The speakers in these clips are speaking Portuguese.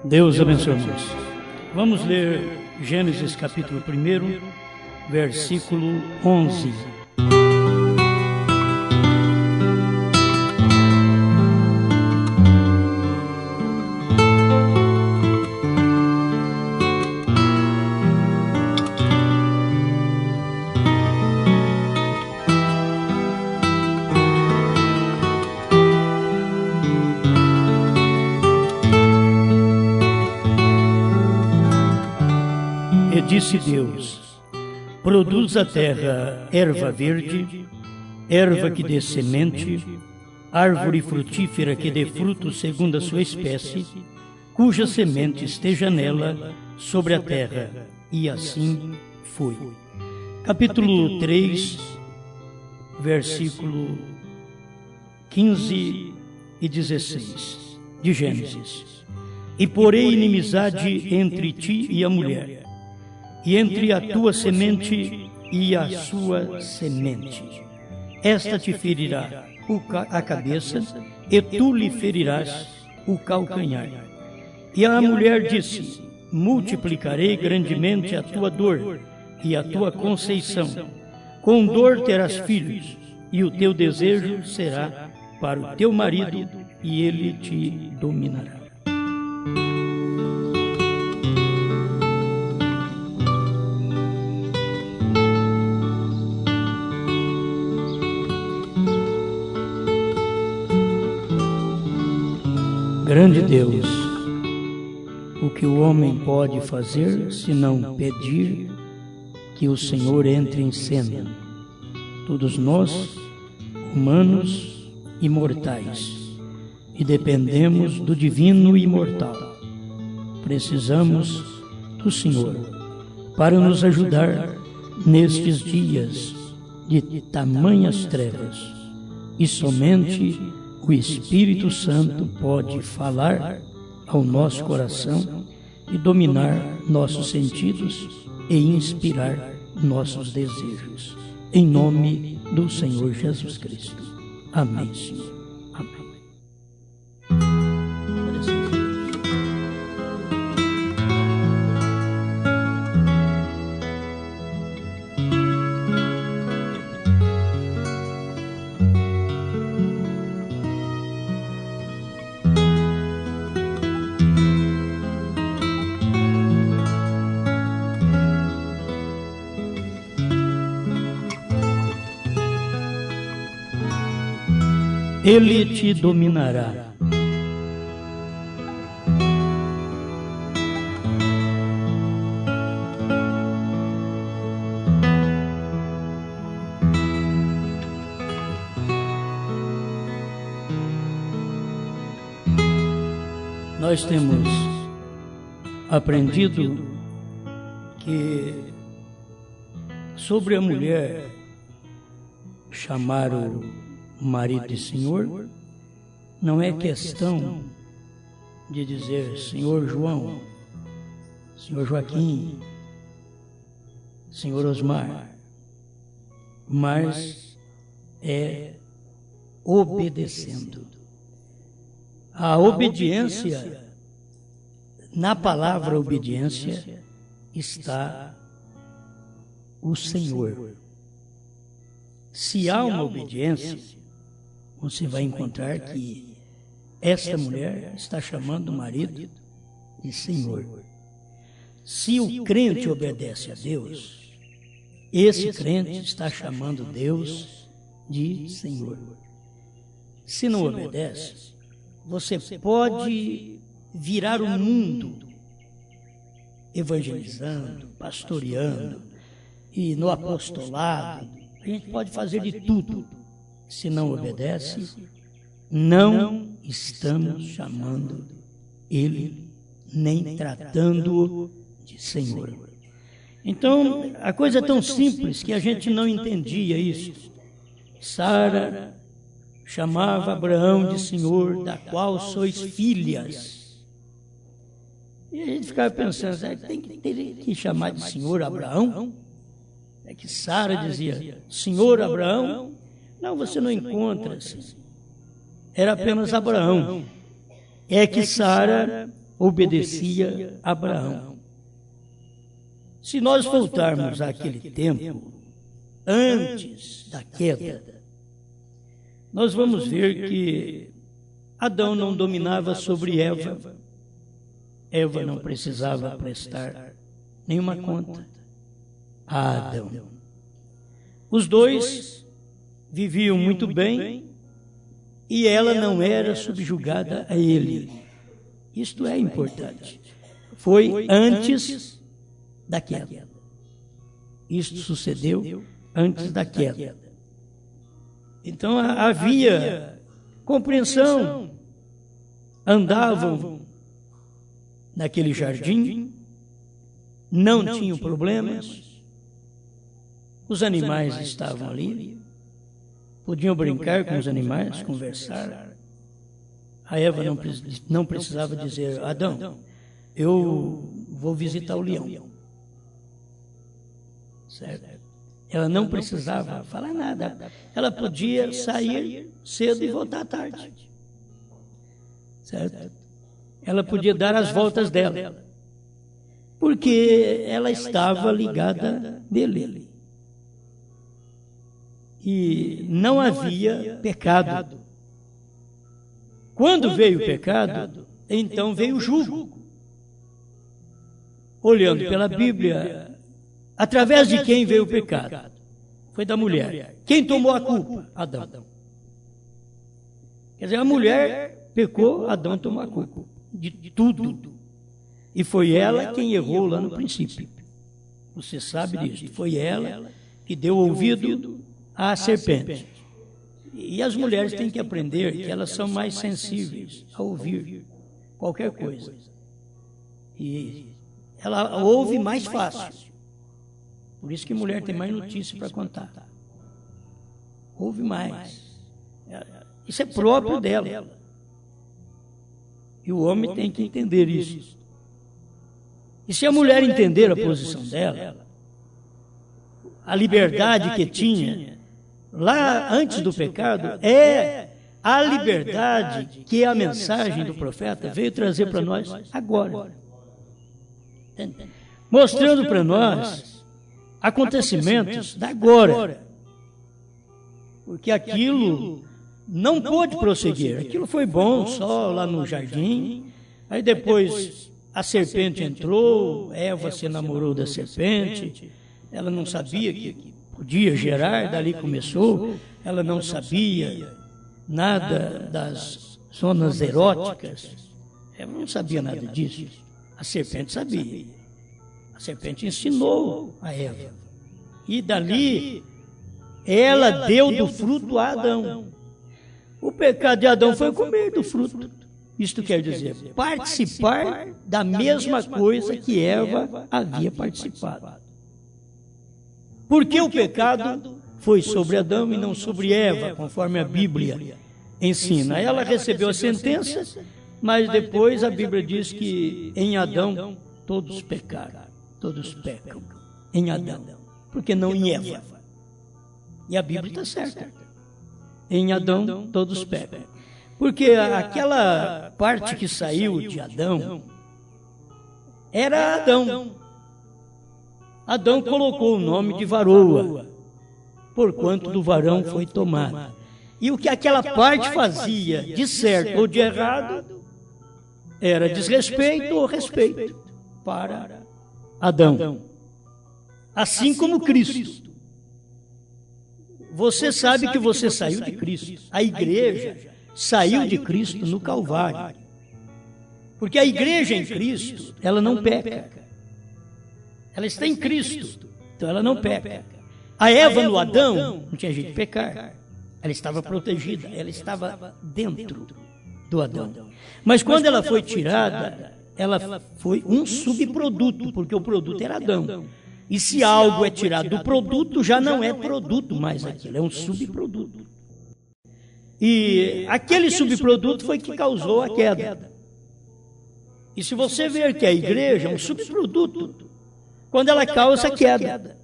Deus abençoe-nos. Vamos ler Gênesis capítulo 1, versículo 11. E disse Deus: produz a terra erva verde, erva que dê semente, árvore frutífera que dê fruto segundo a sua espécie, cuja semente esteja nela sobre a terra. E assim foi. Capítulo 3, versículo 15 e 16 de Gênesis. E porei inimizade entre ti e a mulher, e entre a tua semente e a sua semente. Esta te ferirá a cabeça, e tu lhe ferirás o calcanhar. E a mulher disse: multiplicarei grandemente a tua dor e a tua conceição. Com dor terás filhos, e o teu desejo será para o teu marido, e ele te dominará. Grande Deus, o que o homem pode fazer se não pedir que o Senhor entre em cena? Todos nós, humanos e mortais, e dependemos do divino e imortal. Precisamos do Senhor para nos ajudar nestes dias de tamanhas trevas, e somente o Espírito Santo pode falar ao nosso coração e dominar nossos sentidos e inspirar nossos desejos. Em nome do Senhor Jesus Cristo. Amém, Senhor. Amém. Ele te dominará. Nós temos aprendido que sobre a mulher chamar o marido de Senhor, não é questão de dizer Senhor João, Senhor Joaquim, Senhor Osmar, mas é obedecendo. A obediência, na palavra obediência, está o Senhor. Se há uma obediência, você vai encontrar que esta mulher está chamando o marido de Senhor. Se o crente obedece a Deus, esse crente está chamando Deus de Senhor. Se não obedece, você pode virar o mundo evangelizando, pastoreando e no apostolado. A gente pode fazer de tudo. Se não obedece, não estamos chamando Ele, nem tratando-o de Senhor. Então, a coisa é tão simples que a gente não entendia isso. Sara chamava Abraão de Senhor, da qual sois filhas. E a gente ficava pensando, tem que chamar de Senhor Abraão? É que Sara dizia, Senhor Abraão? Não, você não encontra assim. Era apenas Abraão. É que Sara obedecia a Abraão. Se nós voltarmos àquele tempo, antes da queda, nós vamos ver que Adão não dominava sobre Eva. Eva não precisava prestar nenhuma conta a Adão. Os dois viviam muito bem e ela não era subjugada a ele. Isto é importante. Foi antes da queda. Isto sucedeu antes da queda. Então havia compreensão. Andavam naquele jardim, não tinham problemas. Os animais estavam ali, podiam brincar com os animais, conversar. A Eva não precisava dizer: Adão, eu vou visitar o leão. Certo? Ela não precisava falar nada. Ela podia sair cedo e voltar à tarde. Certo? Ela podia dar as voltas dela, porque ela estava ligada nele. E não havia pecado. Quando veio o pecado, então veio o jugo. Olhando pela Bíblia, através de quem veio o pecado? Foi da mulher. Quem tomou a culpa? Adão. Quer dizer, a mulher pecou, Adão tomou a culpa de tudo. E foi ela quem errou lá no princípio. Você sabe disso. Foi ela que deu ouvido à serpente. E as mulheres têm que aprender que elas são mais sensíveis a ouvir qualquer coisa. E ela ouve mais fácil. Por isso que mulher tem mais notícia para contar. Ouve mais. Isso é próprio dela. E o homem tem que entender isso. E se a mulher entender a posição dela, a liberdade que tinha lá antes do pecado é a liberdade que a mensagem do profeta veio trazer para nós agora. Mostrando para nós acontecimentos da agora. Porque aquilo não pôde prosseguir. Aquilo foi bom só lá no jardim. Aí depois a serpente entrou, Eva se namorou da serpente. Ela não sabia que podia gerar, dali começou. Ela não sabia nada das zonas eróticas. Ela não sabia nada disso. A serpente sabia. A serpente ensinou a Eva. E dali ela deu do fruto a Adão. O pecado de Adão foi comer do fruto. Isto quer dizer, participar da mesma coisa que Eva havia participado. Porque o pecado foi sobre Adão e não sobre Eva, conforme a Bíblia ensina. Ela recebeu a sentença, mas depois a Bíblia diz que em Adão todos pecaram. Todos pecam em Adão, porque não em Eva. E a Bíblia está certa. Em Adão todos pecam. Porque aquela parte que saiu de Adão era Adão. Adão colocou o nome de varoa, porquanto do varão foi tomado. E o que aquela parte fazia, de certo ou de errado, era desrespeito ou respeito para Adão. Assim como Cristo. Você sabe que você saiu de Cristo. A igreja saiu de Cristo no Calvário. Porque a igreja em Cristo, ela não peca. Ela está em Cristo, então ela não peca. A Eva no Adão não tinha jeito de pecar. Ela estava protegida, ela estava dentro do Adão. Mas quando ela foi tirada, ela foi um subproduto, porque o produto era Adão. E se algo é tirado do produto, já não é produto mais aquilo, é um subproduto. E aquele subproduto foi que causou a queda. E se você ver que a igreja é um subproduto, quando ela causa a queda,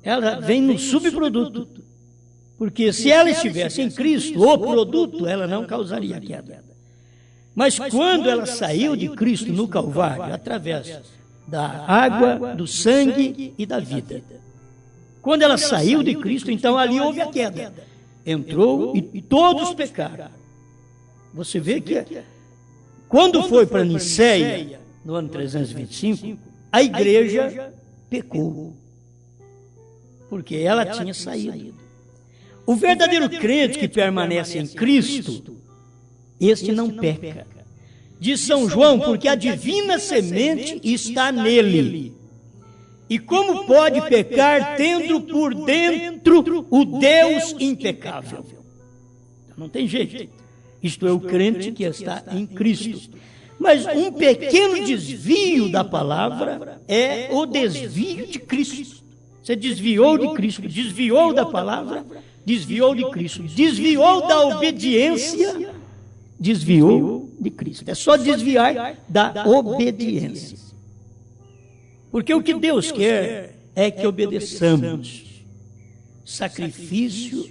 ela vem no subproduto. Porque se ela estivesse em Cristo, o produto, ela não causaria a queda. Mas quando ela saiu de Cristo no Calvário, através da água, do sangue e da vida, quando ela saiu de Cristo, então ali houve a queda. Entrou e todos pecaram. Você vê que quando foi para Niceia, no ano 325, a igreja pecou, porque ela tinha saído. O verdadeiro crente que permanece em Cristo, este não peca. Diz São João, porque a divina semente está nele. E como pode pecar tendo por dentro o Deus impecável? Não tem jeito. Isto é o crente que está em Cristo. Mas um pequeno desvio da palavra é o desvio de Cristo. Você desviou de Cristo, desviou da palavra, desviou de Cristo, desviou da obediência, desviou de Cristo. É só desviar da obediência. Porque o que Deus quer é que obedeçamos. Sacrifício,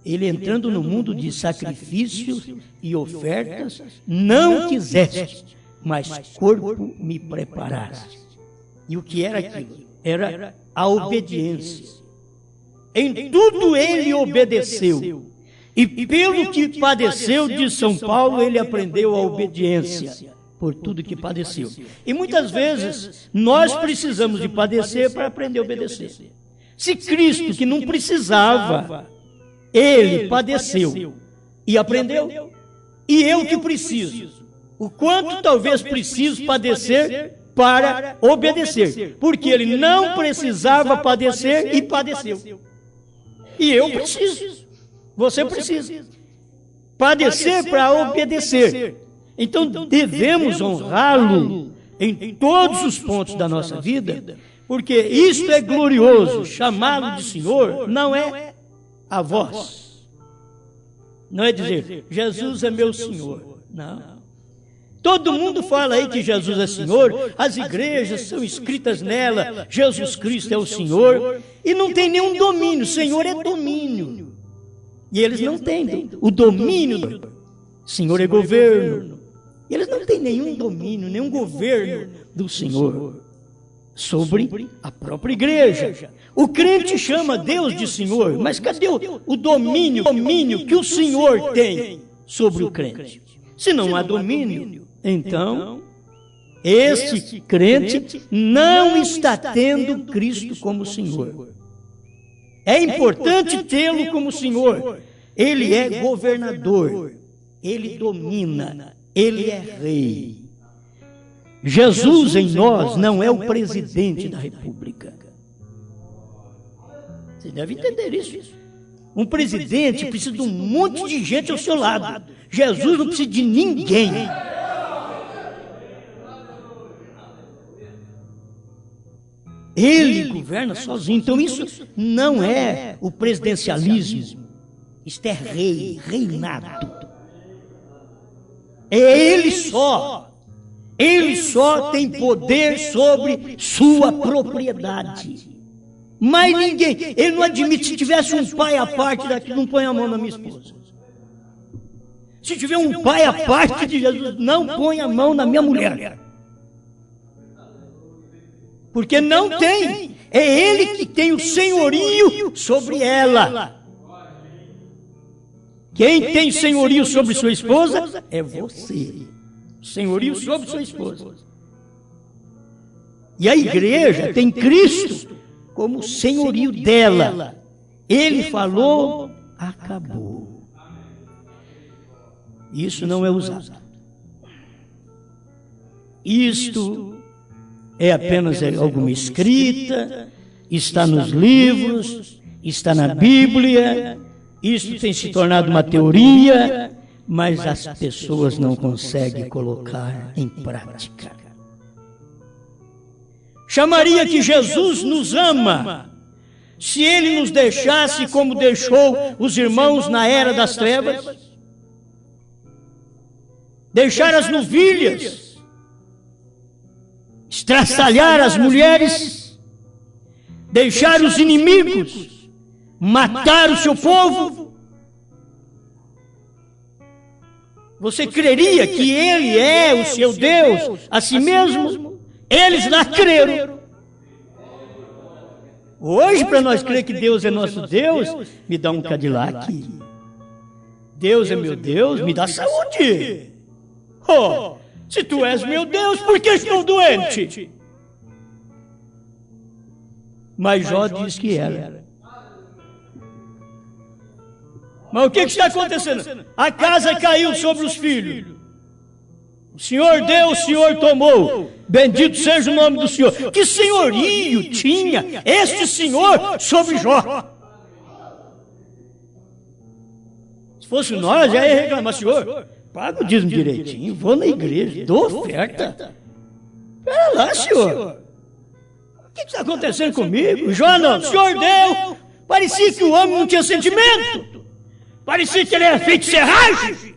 ele entrando no mundo de sacrifícios e ofertas, não quiseste, mas corpo me preparaste. E o que era aquilo? Era a obediência. Em tudo ele obedeceu. E pelo que padeceu, de São Paulo, ele aprendeu a obediência. Por tudo que padeceu. E muitas vezes nós precisamos de padecer para aprender a obedecer. Se Cristo, que não precisava, ele padeceu e aprendeu, e eu que preciso, o quanto talvez preciso padecer para obedecer, porque ele não precisava padecer e padeceu. E eu preciso, você precisa padecer para obedecer. Então devemos honrá-lo em todos os pontos da nossa vida, porque isto é glorioso. Chamá-lo de Senhor não é a voz, não é dizer Jesus é meu Senhor. Não. Todo mundo fala aí que Jesus é Senhor, as igrejas são escritas nela, Jesus Cristo é o Senhor, e não tem nenhum domínio. Senhor é domínio, e eles não têm o domínio. Senhor é governo. E eles não têm nenhum domínio, nenhum governo do Senhor sobre a própria igreja. O crente chama Deus de Senhor, mas cadê o domínio que o Senhor tem sobre o crente? Se não há domínio, então este crente não está tendo Cristo como Senhor. É importante tê-lo como Senhor. Ele é governador, ele domina. Ele é rei. Jesus em nós não é o presidente da República. Você deve entender isso. Um presidente precisa de um monte de gente ao seu lado. Jesus não precisa de ninguém. Ele governa sozinho. Então isso não é o presidencialismo. Isto é rei, reinado. É ele só tem poder sobre sua propriedade. Mas ninguém, ele não admite. Se tivesse um pai à parte daqui, não põe a mão na minha esposa. Se tiver um pai à parte de Jesus, não põe a mão na minha mulher. Porque não tem, é ele que tem o senhorio sobre ela. Quem tem senhorio sobre sua esposa é você. Senhorio sobre sua esposa. E a igreja tem Cristo como senhorio dela. Ele falou, acabou. Isso não é usado. Isto é apenas alguma escrita, está nos livros, está na Bíblia. Isso tem se tornado uma teoria, mas as pessoas não conseguem colocar em prática. Chamaria que Jesus nos ama se ele nos deixasse como deixou os irmãos na era das trevas? Deixar as novilhas, estraçalhar as mulheres, deixar os inimigos, matar o seu povo? Você creria que Ele é o seu Deus a si mesmo? Eles lá creram. Hoje, para nós crer que Deus é nosso Deus, me dá um Cadillac. Deus é meu Deus, me dá saúde. Oh, se tu és meu Deus, por que estou doente? Mas Jó diz que era. Mas o que está acontecendo? A casa caiu sobre os filhos. O Senhor deu, o Senhor tomou. Bendito seja o nome do Senhor. Que senhorio tinha este Senhor sobre Jó? Se fosse nós, já ia reclamar: Senhor, paga o dízimo direitinho, vou na igreja, dou oferta. Espera lá, Senhor. O que está acontecendo comigo? Jó não, o Senhor deu. Parecia que o homem não tinha sentimento. Parecia que ele era feito de serragem.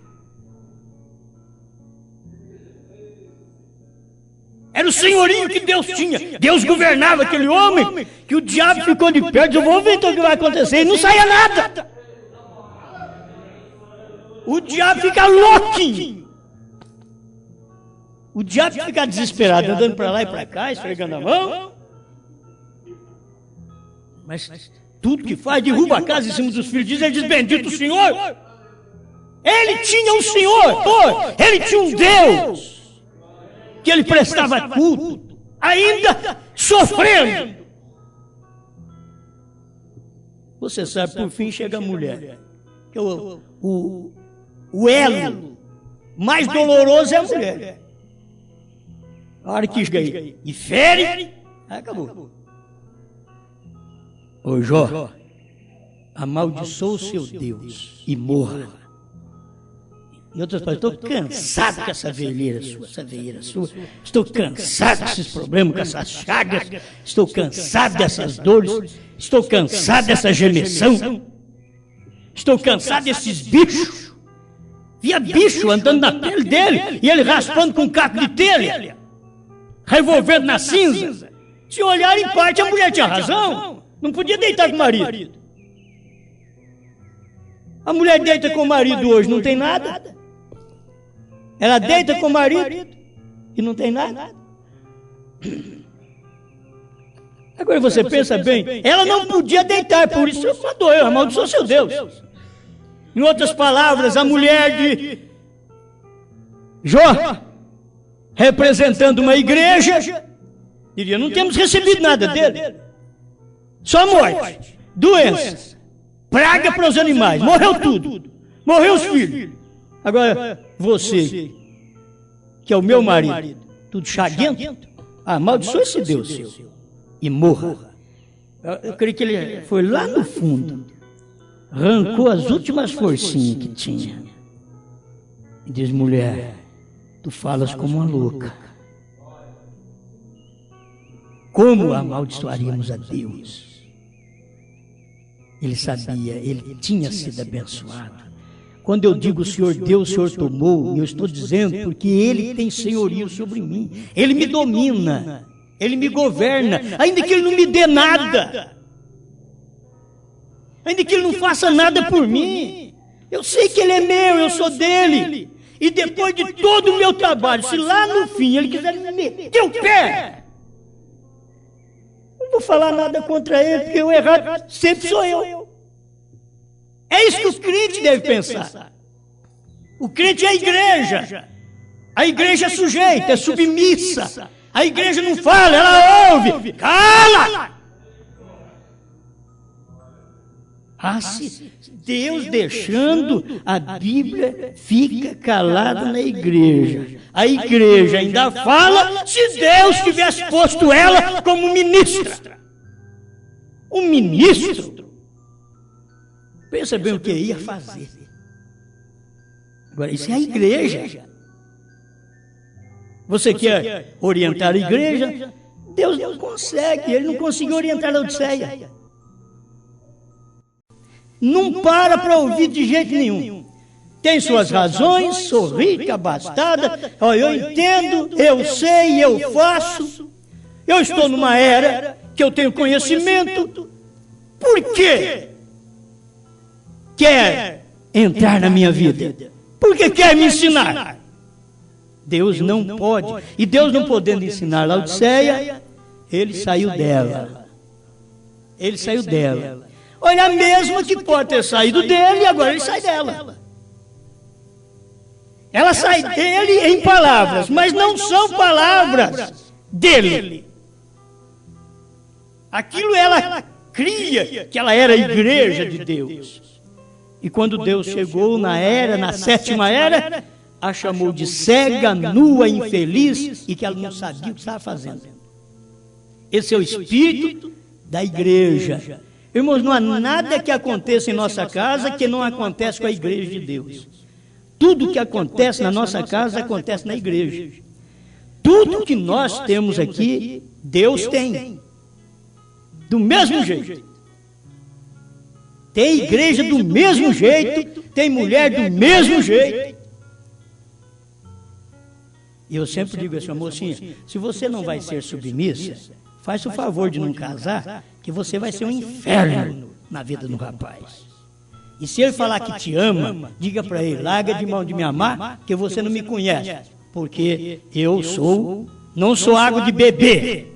Era o senhorio que Deus tinha. Deus governava aquele homem, que o diabo ficou de perto. Eu vou ver então o que vai acontecer. E não saía nada. O diabo fica louquinho. O diabo fica desesperado, andando para lá e para cá, esfregando a mão. Mas tudo que faz, derruba a casa em cima dos filhos. Ele diz: bendito o Senhor. Ele tinha um Senhor. Ele tinha um Deus que ele prestava culto, ainda sofrendo. Você sabe, por fim chega a mulher. O elo mais doloroso é a mulher. A hora que chega e fere, acabou. Ô Jó, amaldiçoa o seu Deus e morra. Em outras palavras, estou cansado com essa veieira sua, estou cansado desses problemas, com essas chagas, estou cansado dessas dores, estou cansado dessa gemessão, estou cansado desses bichos. Via bicho andando na pele dele, e ele raspando com um caco de telha, revolvendo na cinza. Se olhar em parte, a mulher tinha razão, não podia deitar com o marido. A mulher deita com o marido hoje, não tem nada. Ela deita com o marido e não tem nada. Agora você pensa bem, ela não podia deitar, por isso eu mandou, eu amaldiçoou seu Deus. Em outras palavras, a mulher de Jó, representando uma igreja, diria: não temos recebido nada dele. Só morte, doença, praga para os animais, morreu tudo, morreu os filhos. Agora, você, que é o meu marido, tudo chaguento, amaldiçoa esse Deus seu e morra. Eu creio que ele foi lá no fundo, arrancou as últimas forcinhas que tinha e diz: mulher, tu falas como uma louca. Como amaldiçoaríamos a Deus? Ele sabia, ele tinha sido abençoado. Quando eu digo o Senhor deu, o Senhor tomou, eu estou dizendo porque Ele tem senhorio sobre mim. Ele me domina, Ele me governa, ainda que Ele não me dê nada, ainda que Ele não faça nada por mim. Eu sei que Ele é meu, eu sou dEle. E depois de todo o meu trabalho, se lá no fim Ele quiser me meter o pé, não vou falar nada contra Ele, porque o errado sempre sou eu. É isso que o crente deve pensar. O crente é a igreja. A igreja é sujeita, é submissa. A igreja não fala, ela ouve. Cala! Se Deus deixando, a Bíblia fica calada na igreja. A igreja ainda fala se Deus tivesse posto ela como ministra. Um ministro. Pensa bem o que ia fazer. Agora, isso é a igreja. Você quer orientar a igreja? Deus não consegue, Ele não conseguiu orientar a Odisseia. Não para ouvir de jeito nenhum. Tem suas razões, sou rica, abastada, eu entendo, eu sei, eu faço. Eu estou numa era que eu tenho conhecimento. Por quê? Quer entrar na minha vida? Por porque quer me ensinar. Deus não pode. E Deus não podendo ensinar Laodiceia, ele saiu dela. Ele saiu dela. Olha, mesmo que pode ter saído dele, agora ele sai dela. Ela sai dele em palavras, mas não são palavras dele. Aquilo ela cria que ela era a igreja de Deus. E quando Deus chegou na sétima era, a chamou de cega, nua, infeliz, e que ela não sabia o que estava fazendo. Esse é o espírito da igreja. Irmãos, não há nada que aconteça em nossa casa que não acontece com a igreja de Deus. Tudo que acontece na nossa casa acontece na igreja. Tudo que nós temos aqui, Deus tem. Do mesmo jeito. Tem igreja do mesmo jeito, tem mulher do mesmo jeito. E eu sempre digo assim, mocinha, se você não vai ser submissa, faz o favor de não casar, que você vai ser um inferno na vida do rapaz. E se ele falar que te ama, diga para ele, larga de mão de me amar, que você não me conhece, porque eu não sou água de beber.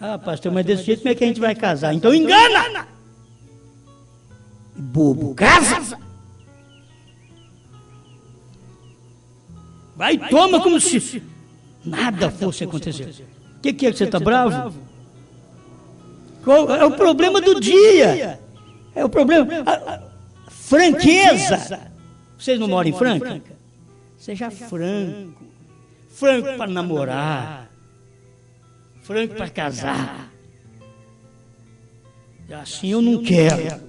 Ah, pastor, mas desse jeito como é que a gente vai casar? Então engana! Bobo, casa! Vai, toma como se nada fosse acontecer. O que é que você está bravo? É o problema do dia. É o problema. Franqueza. Vocês não moram em Franca? Seja franco. Franco para namorar. Franco para casar. Assim eu não quero.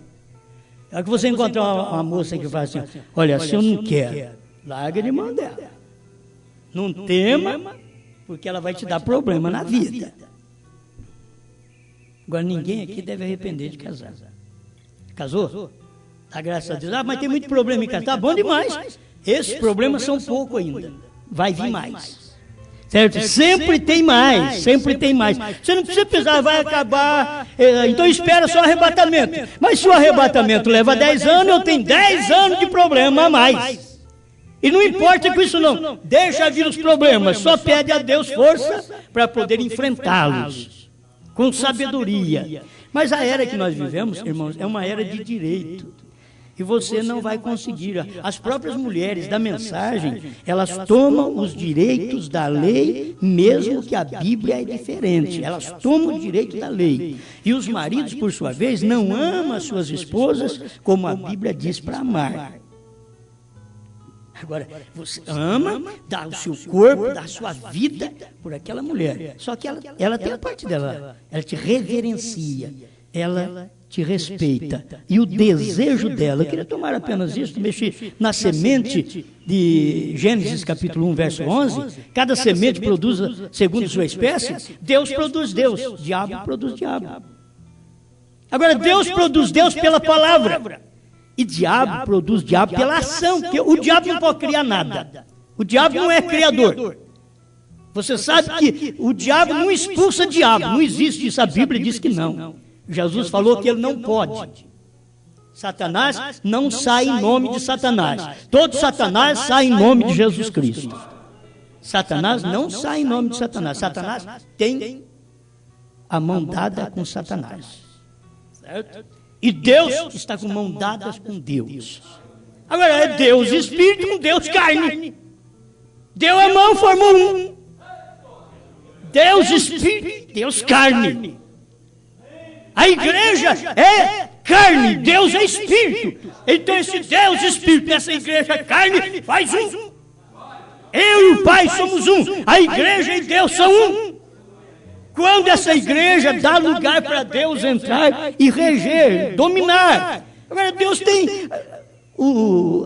É que você encontrar uma moça que fala assim, olha, assim eu não quero. Larga de mão dela. Não tema, porque ela vai te dar problema na vida. Agora ninguém aqui deve arrepender de casar. Casou? Dá graças a Deus. Ah, mas tem muito problema em casar. Tá bom demais. Esses problemas são pouco ainda. Vai vir mais. Certo? Sempre tem mais, sempre tem mais. Você não precisa pensar, vai acabar, então espera só o arrebatamento. Mas se o arrebatamento leva 10 anos, eu tenho 10 anos de problema a mais. E não importa com isso não, deixa vir os problemas, só pede a Deus força para poder enfrentá-los, com sabedoria. Mas a era que nós vivemos, irmãos, é uma era de direito. E você não vai conseguir. As próprias mulheres da mensagem, elas tomam os direitos da lei, mesmo que a Bíblia é diferente. Elas tomam o direito da lei. E os maridos, por sua vez, não amam as suas esposas como a Bíblia diz para amar. Agora, você ama, dá o seu corpo, dá a sua vida por aquela mulher. Só que ela tem a parte dela. Ela te reverencia. Ela te respeita. E o desejo dela, eu queria tomar apenas isso, mexer na semente de Gênesis capítulo 1, verso 11, cada semente produz segundo sua espécie, Deus produz Deus, diabo produz diabo. Agora, Deus produz Deus pela palavra, e diabo produz diabo pela ação, porque o diabo não pode criar nada. O diabo não é criador. Você sabe que o diabo não expulsa diabo, não existe isso, a Bíblia diz que não. Jesus falou que ele não pode. Satanás não sai em nome de Satanás. Todo Satanás sai em nome de Jesus Cristo. Satanás não sai em nome de Satanás. Satanás tem a mão dada com Satanás. Certo? E Deus está com mão dadas com Deus. Agora é Deus Espírito com Deus carne. Deu a mão, formou um. Deus Espírito, Deus carne. A igreja é carne, Deus é Espírito. Então esse Deus Espírito, essa igreja carne, faz um. Eu e o Pai somos um. A igreja e Deus são um. Quando essa igreja dá lugar para Deus entrar e reger, dominar. Agora Deus tem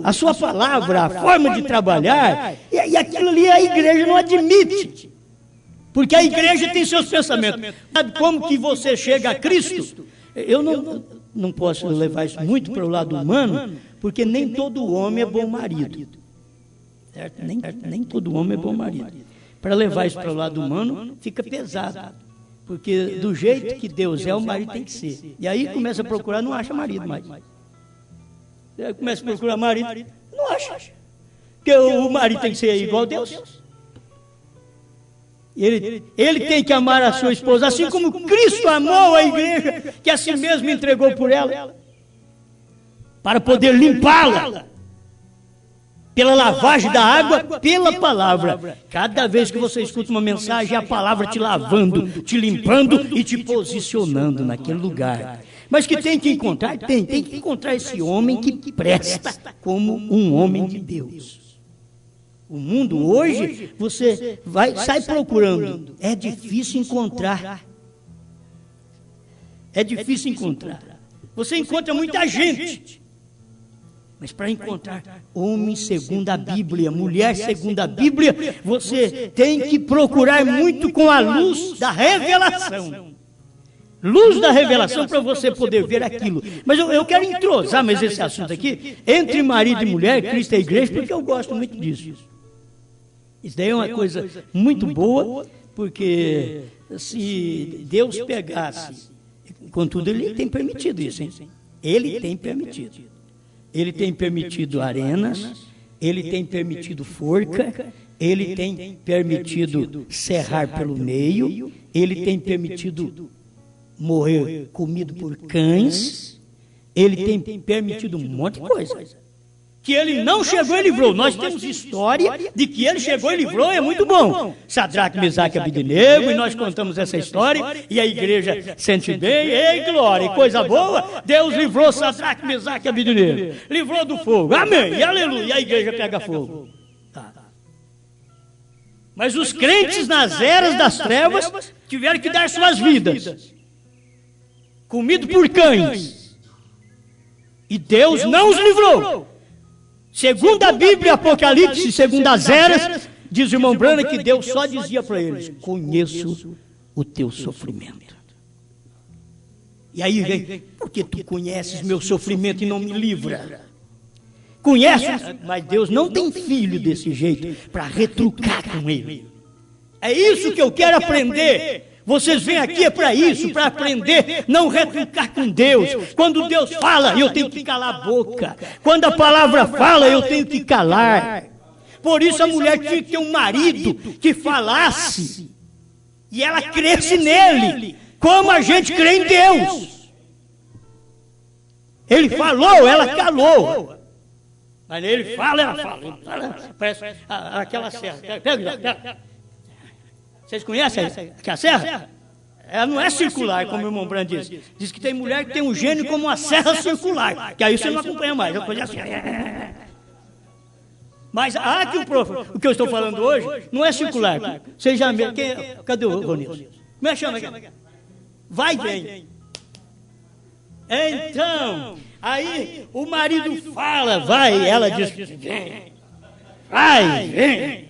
a sua palavra, a forma de trabalhar, e aquilo ali a igreja não admite. Porque a igreja tem seus pensamentos. Sabe como que você chega a Cristo? Eu não posso levar isso muito para o lado humano, porque nem todo homem é bom marido. Certo? Nem todo homem é bom marido. Para levar isso para o lado humano, fica pesado. Porque do jeito que Deus é, o marido tem que ser. E aí começa a procurar, não acha marido mais. Começa a procurar marido, não acha. Porque o marido tem que ser igual a Deus. Ele tem que amar a sua esposa, assim como Cristo amou a igreja, que a si mesmo entregou por ela, para poder limpá-la, pela lavagem da água, pela palavra. Cada vez que você escuta uma mensagem, é a palavra te lavando, te limpando e te posicionando naquele lugar. Mas que tem que encontrar? Tem que encontrar esse homem que presta como um homem de Deus. O mundo hoje, você sai procurando. É difícil encontrar. É difícil encontrar. Você encontra muita gente. Mas para encontrar homem segundo a Bíblia, mulher segundo a Bíblia, você tem que procurar muito com a luz da revelação. Luz da revelação para você poder ver aquilo. Mas eu quero entrosar mais esse assunto aqui, entre marido e mulher, Cristo e a igreja, porque eu gosto muito disso. Isso daí é uma coisa muito boa, porque se Deus pegasse, contudo ele tem permitido isso, hein? Ele tem permitido. Ele tem permitido arenas, ele tem permitido forca, ele tem permitido serrar pelo meio, ele tem permitido morrer comido por cães, ele tem permitido um monte de coisa. Que ele não chegou e livrou. Nós temos história de que ele chegou e livrou, é muito bom. Sadraque, Mesaque e Abednego, e nós contamos essa história, e a igreja sente bem, ei, glória, e coisa boa, Deus livrou Sadraque, Mesaque e Abednego. Livrou do fogo, amém, e aleluia, e a igreja pega fogo. Tá. Mas os crentes nas eras das trevas tiveram que dar suas vidas, comido por cães, e Deus não os livrou. Segundo a Bíblia, Apocalipse, segundo as eras, diz o irmão Branham que Deus só dizia para eles: conheço o teu sofrimento. E aí vem, porque tu conheces meu sofrimento e não me livra? Conhece, mas Deus não tem filho desse jeito para retrucar com ele. É isso que eu quero aprender. Vocês vêm aqui é para isso, para aprender, não retrucar com Deus. Quando Deus fala, eu tenho que calar a boca. Quando a palavra fala, eu tenho que calar. Por isso a mulher tinha que ter um marido que falasse e ela cresce nele, como a gente crê em Deus. Ele falou, ela calou. Mas ele fala, ela fala. Parece aquela serra. Pega. Vocês conhecem aquela serra? Ela não é circular, como o irmão Branham diz. Diz que tem mulher que tem um gênio como uma serra circular. Que aí você não acompanha mais. Eu conheço assim. Mas o que eu estou falando hoje não é circular. Você já vê. Cadê o Ronilson? Me chama aqui. Vai e vem. Então, aí o marido fala, vai, ela diz, vem. Vai, vem.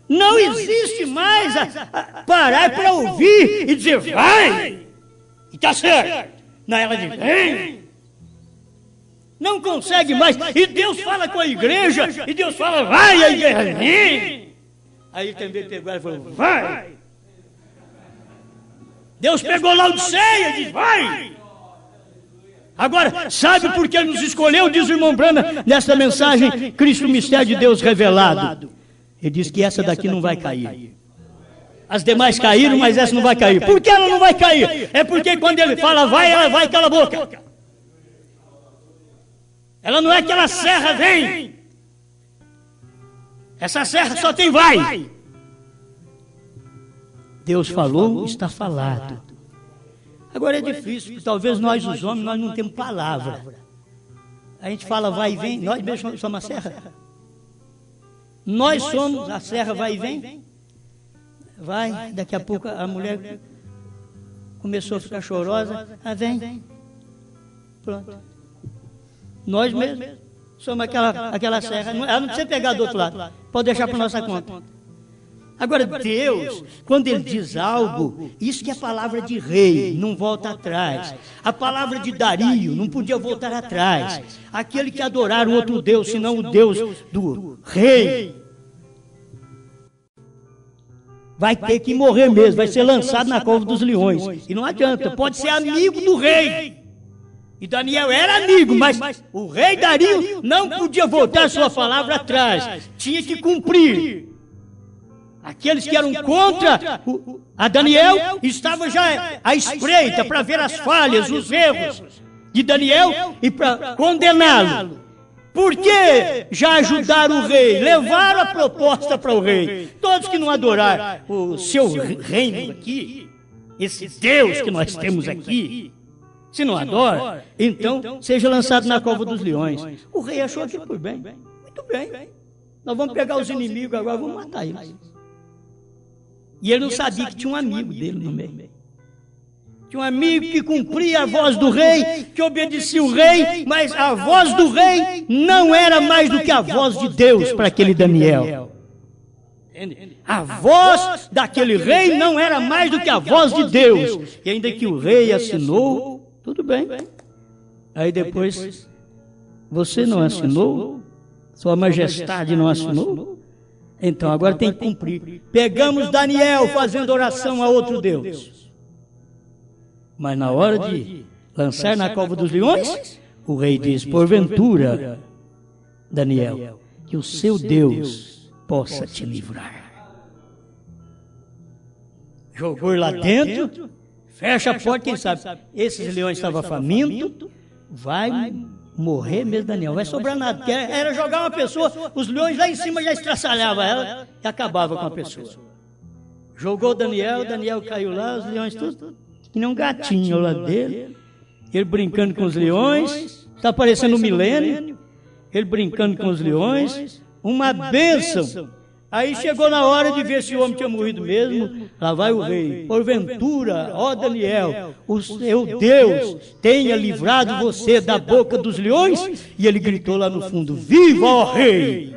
Não existe mais parar para ouvir e dizer, vai, e está certo. Não, ela diz, vem. Não consegue mais. E Deus fala com a igreja, e Deus fala, vai, a igreja, vem. Aí também pegou ela e falou, vai. Deus pegou Laodiceia e diz, vai. Agora, sabe por que ele nos escolheu, diz o irmão Branham, nesta mensagem, Cristo, o mistério de Deus revelado. Ele diz que essa daqui não vai cair. As demais caíram, mas essa não vai cair. Por que ela não vai cair? É porque quando ele fala vai, ela vai e cala a boca. Ela não é aquela serra, vem. Essa serra só tem vai. Deus falou, está falado. Agora é difícil, porque talvez nós, os homens, nós não temos palavra. A gente fala vai e vem, nós mesmos somos a serra. Nós somos, a serra vai e vem. Vai, daqui a pouco a mulher começou a ficar chorosa. Vem. Pronto. Nós mesmos somos aquela serra. Ela não precisa pegar do outro lado. Pode deixar para nossa conta. Agora, Deus, quando Ele diz algo, isso que é a palavra de rei, não volta atrás. A palavra de Dario não podia voltar atrás. Aquele que adoraram outro Deus, senão o Deus do rei. vai ter que morrer mesmo, vai ser lançado na cova dos leões. E não adianta, pode ser amigo do rei. E Daniel era amigo, mas o rei Dario não podia voltar sua palavra atrás, tinha que cumprir. Aqueles que eram contra a Daniel estavam já à espreita para ver as falhas, os erros de Daniel e para condená-lo. Por que já ajudaram o rei? Levaram a proposta para o rei. Todos que não adoraram o seu reino aqui, esse Deus que nós temos aqui, se não adora, então seja lançado na cova dos leões. O rei achou aquilo por bem. Muito bem. Nós vamos pegar os inimigos agora, vamos matar eles. E ele não sabia que tinha um amigo dele no meio. Tinha um amigo que cumpria a voz do rei, que obedecia o rei, mas a voz do rei não era mais do que a voz de Deus para aquele Daniel. A voz daquele rei não era mais do que a voz de Deus. E ainda que o rei assinou, tudo bem. Aí depois, você não assinou? Sua Majestade não assinou? Então agora tem que cumprir. Pegamos Daniel fazendo oração a outro Deus. Mas na hora de lançar na cova dos leões, o rei diz, porventura, Daniel, que o seu Deus possa te livrar. Jogou lá dentro, fecha a porta, quem sabe, esses leões estavam famintos, vai morrer mesmo Daniel, vai sobrar nada, porque era jogar uma pessoa, os leões lá em cima já estraçalhavam ela e acabava com a pessoa. Jogou Daniel caiu lá, os leões tudo, que nem um gatinho lá dele, ele brincando com os leões, está parecendo um milênio, ele brincando com os leões, uma bênção. Aí chegou na hora de ver se o homem tinha morrido mesmo, lá vai o rei, porventura, ó Daniel, o seu Deus tenha livrado você da boca dos leões, e ele gritou lá no fundo, viva ó rei!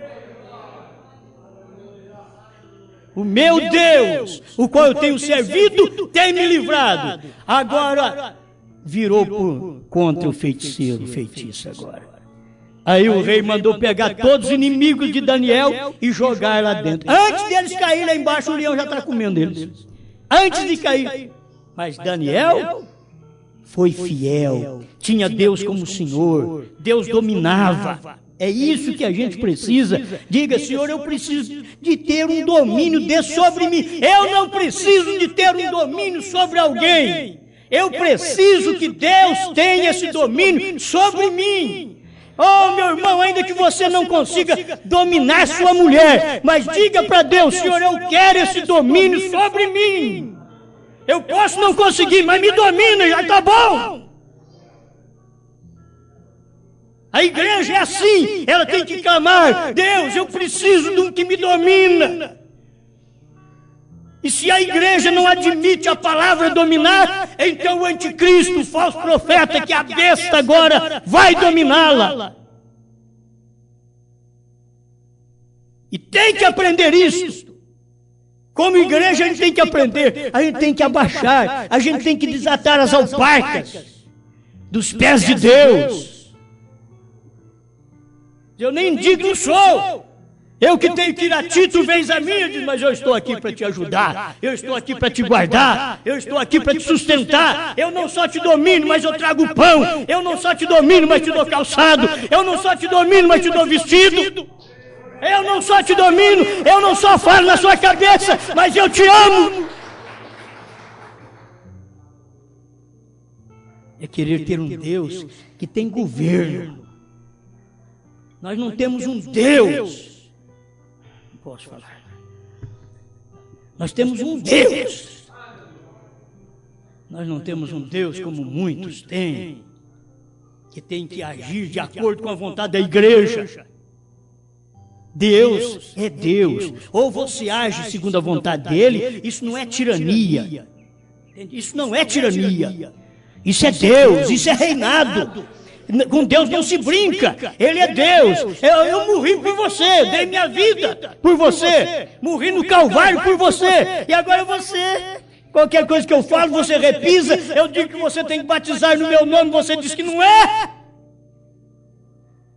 O meu Deus, o qual eu tenho servido, tem me livrado. Agora virou contra o feitiço agora. Aí o rei mandou pegar todos os inimigos de Daniel e jogar lá dentro. Antes deles caírem lá embaixo, o leão já está comendo eles. Antes de cair. Mas Daniel foi fiel. Tinha Deus como Senhor. Deus dominava. É isso que a gente precisa. Diga, Senhor, eu preciso de ter um domínio sobre mim. Eu não preciso de ter um domínio sobre alguém. Eu preciso que Deus tenha esse domínio sobre mim. Oh, meu irmão, ainda que você não consiga dominar sua mulher, mas diga para Deus, Senhor, eu quero esse domínio sobre mim. Eu posso não conseguir, mas me domina, já está bom. A igreja é assim, ela tem que clamar, Deus, eu preciso de um que me domina. E se a igreja não admite a palavra dominar, então o anticristo, o falso profeta, que é a besta agora, vai dominá-la. E tem que aprender isso. Como igreja a gente tem que aprender, a gente tem que abaixar, a gente tem que desatar as alparcas dos pés de Deus. Eu nem digno sou. Eu que tenho que ir a ti, tu vens a mim, mas eu estou aqui para te ajudar, eu estou aqui para te guardar, eu estou aqui para te sustentar. Eu não só te domino, mas eu trago pão. Eu não só te domino, mas te dou calçado. Eu não só te domino, mas te dou vestido. Eu não só te domino, eu não só falo na sua cabeça, mas eu te amo. É querer ter um Deus que tem governo. Nós não temos um Deus. Posso falar. Nós temos um Deus. Nós não temos um Deus como muitos têm, que tem que agir de acordo com a vontade da igreja. Deus é Deus. Ou você age segundo a vontade dele, isso não é tirania. Isso não é tirania. Isso é Deus, isso é reinado. Com Deus não se brinca, Ele é Deus. Eu morri por você, dei minha vida por você, morri no Calvário por você, e agora você, qualquer coisa que eu falo, você repisa, eu digo que você tem que batizar no meu nome, você diz que não é.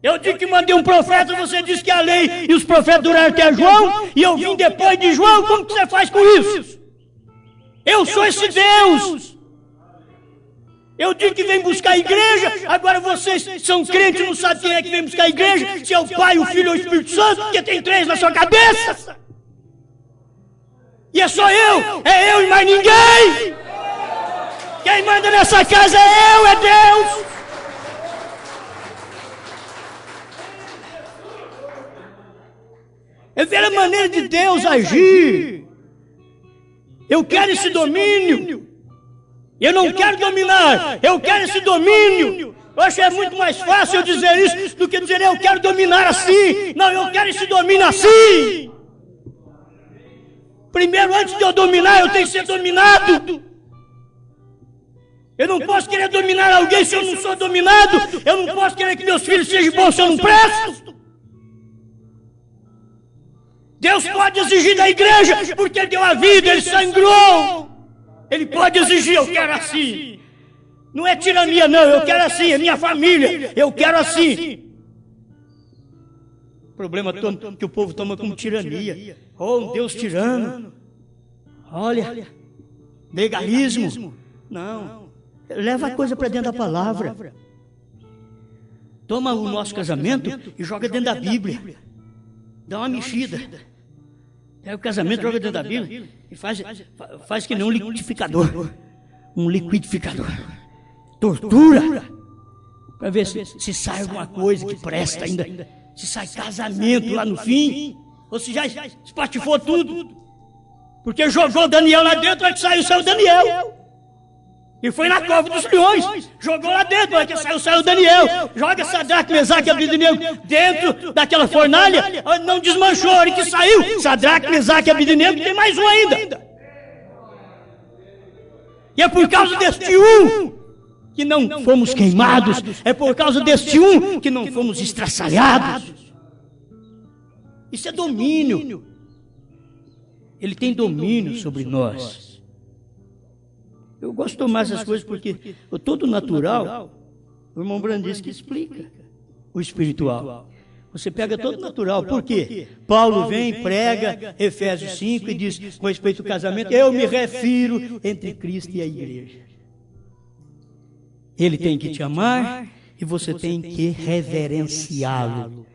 Eu digo que mandei um profeta, você disse que a lei e os profetas duraram até João, e eu vim depois de João, como que você faz com isso? Eu sou esse Deus. Eu digo que vem buscar a igreja, agora vocês são crentes, não sabem quem é que vem buscar a igreja, se é o Pai, o Filho ou o Espírito Santo, porque tem 3 na sua cabeça. E é só eu e mais ninguém. Quem manda nessa casa é eu, é Deus. É ver a maneira de Deus agir. Eu quero esse domínio. Eu não quero dominar, eu quero esse domínio. Eu acho que é muito mais fácil eu dizer isso do que dizer eu quero dominar assim. Não, eu quero esse domínio assim. Primeiro, antes de eu dominar, eu tenho que ser dominado. Eu não posso querer dominar alguém se eu não sou dominado. Eu não posso querer que meus filhos sejam bons se eu não presto. Deus pode exigir da igreja, porque Ele deu a vida, Ele sangrou. Ele pode exigir, eu quero assim. Não é tirania, não, eu quero assim, é minha família, eu quero assim. O problema todo que o povo toma como tirania. Oh, um Deus tirano. Olha, legalismo. Não, leva a coisa para dentro da palavra. Toma o nosso casamento e joga dentro da Bíblia. Dá uma mexida. Pega o casamento, joga dentro da Bíblia e faz que nem um liquidificador. Um liquidificador. Tortura. Para ver se sai alguma coisa que presta ainda. Se sai casamento lá no fim. Ou se já espatifou tudo. Porque jogou Daniel lá dentro, aí que saiu Daniel. E foi na cova dos leões. Jogou lá dentro, aí que saiu Daniel. Joga Sadraque, Mesaque e Abednego dentro daquela fornalha. Não desmanchou, aí que saiu Sadraque, Mesaque e Abednego, tem mais um ainda. E é por causa deste um que não fomos queimados. É por causa deste um que não fomos estraçalhados. Isso é domínio. Ele tem domínio sobre nós. Eu gosto de tomar essas coisas porque o todo natural, o irmão Brandes que explica o espiritual. Você pega todo natural. Por quê? Paulo vem, prega Efésios 5 e diz, com respeito ao casamento, eu me refiro entre Cristo e a igreja. Ele tem que te amar e você tem que reverenciá-lo.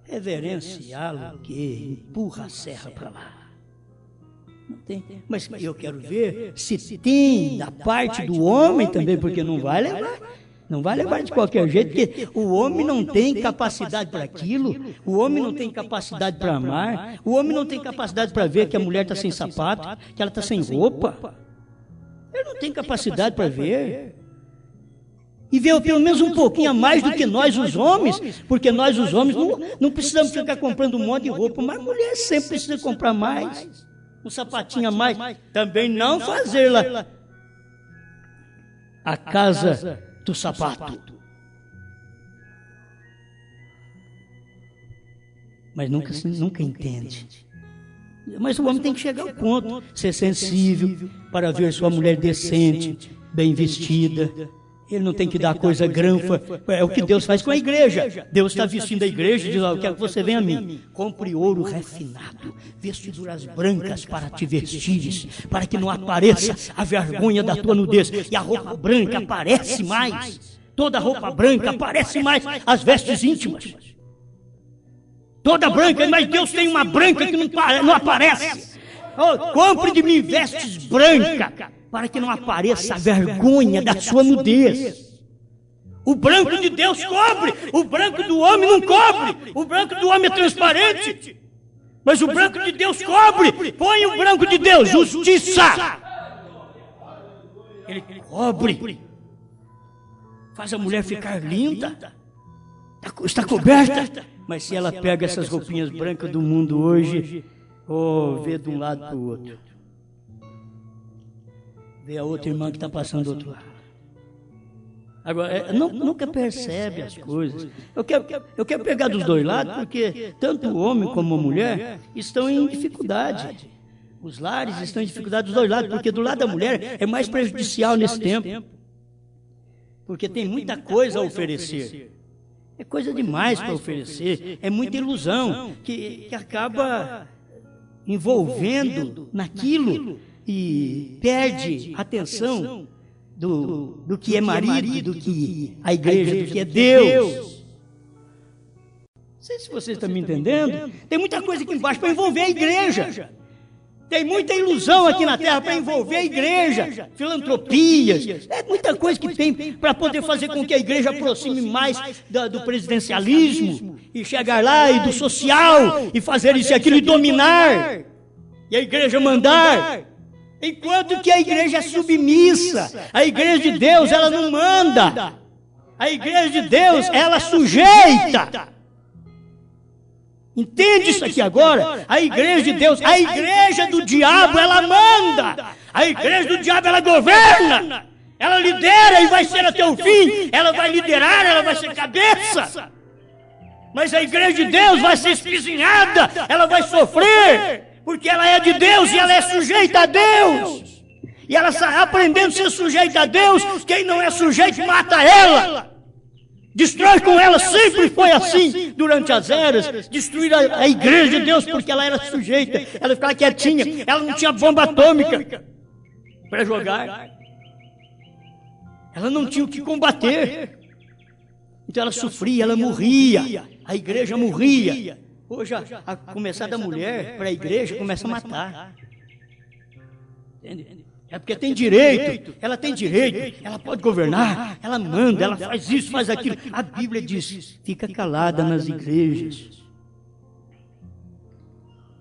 Reverenciá-lo que empurra a serra para lá. Não tem. Mas eu quero ver se tem da parte do homem também, porque não vai levar. Não vai levar de qualquer jeito, porque o homem não tem capacidade para aquilo, o homem não tem capacidade para amar, o homem não tem capacidade para ver que a mulher está sem sapato, que ela está sem roupa. Ele não tem capacidade para ver. E ver pelo menos um pouquinho a mais do que nós os homens, porque nós os homens não precisamos ficar comprando um monte de roupa, mas a mulher sempre precisa comprar mais, um sapatinho a mais. Também não fazer lá a casa do sapato. Mas nunca entende. Mas o homem tem que chegar ao ponto, ser sensível para ver sua mulher decente, bem vestida. Ele não tem que dar coisa granfa. É o que Deus faz com a igreja. Deus está vestindo a igreja e diz, eu quero que você venha a mim. Compre ouro refinado, vestiduras brancas para te vestires, para que não apareça a vergonha da tua nudez. E a roupa branca aparece mais. Toda roupa branca aparece mais as vestes íntimas. Toda branca, mas Deus tem uma branca que não aparece. Oh, compre de mim vestes brancas, para que não apareça a vergonha da sua nudez. O branco de Deus cobre, o branco do homem não cobre. O branco do homem é transparente, mas o branco de Deus cobre. Põe o branco de Deus, justiça. Ele cobre, faz a mulher ficar linda, está coberta. Mas se ela pega essas roupinhas brancas do mundo hoje, vê de um lado para o outro. Vê a outra irmã que está passando do outro lado. Agora, nunca percebe as coisas. Eu quero pegar dos dois lados, porque tanto o homem como a mulher estão em dificuldade. Os lares estão em dificuldade dos dois lados, porque do lado da mulher é mais prejudicial nesse tempo. Porque tem muita coisa a oferecer. É coisa demais para oferecer, é muita ilusão que acaba envolvendo naquilo e perde a atenção do que é marido, do que a igreja, do que é Deus. Não sei se vocês estão me entendendo. Tem muita coisa aqui embaixo para envolver a igreja. Tem muita ilusão aqui na terra para envolver a igreja, filantropias, é muita coisa que tem para poder fazer com que a igreja aproxime mais do presidencialismo e chegar lá e do social e fazer isso e aquilo e dominar e a igreja mandar, enquanto que a igreja é submissa. A igreja de Deus, ela não manda, a igreja de Deus, ela sujeita. Entende isso aqui agora? A igreja de Deus, a igreja do diabo, ela manda. A igreja do diabo, ela governa. Ela lidera e vai ser até o fim. Ela vai liderar, ela vai ser cabeça. Mas a igreja de Deus vai ser espizinhada. Ela vai sofrer. Porque ela é de Deus e ela é sujeita a Deus. E ela está aprendendo a ser sujeita a Deus. Quem não é sujeito mata ela. Destrói com ela, sempre foi assim durante as eras. Destruir a igreja de Deus porque ela era sujeita, ela ficava quietinha, ela não tinha bomba atômica para jogar, ela não tinha o que combater, então ela sofria, ela morria, a igreja morria. Hoje, a começar da mulher para a igreja, começa a matar. Entende? É porque tem direito, ela tem direito, ela pode governar, ela manda, ela faz isso, faz aquilo. A Bíblia diz, fica calada nas igrejas.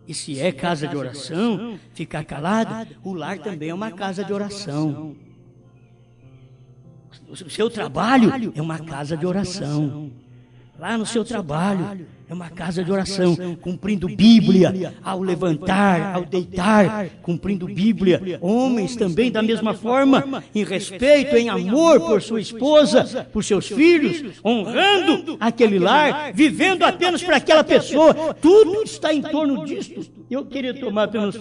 E se é casa de oração, ficar calada, o lar também é uma casa de oração. O seu trabalho é uma casa de oração. Lá no seu trabalho é uma casa de oração, cumprindo Bíblia, ao levantar, ao deitar, cumprindo Bíblia. Homens também da mesma forma, em respeito, em amor por sua esposa, por seus filhos, honrando aquele lar, vivendo apenas para aquela pessoa. Tudo está em torno disso. Eu queria tomar apenas,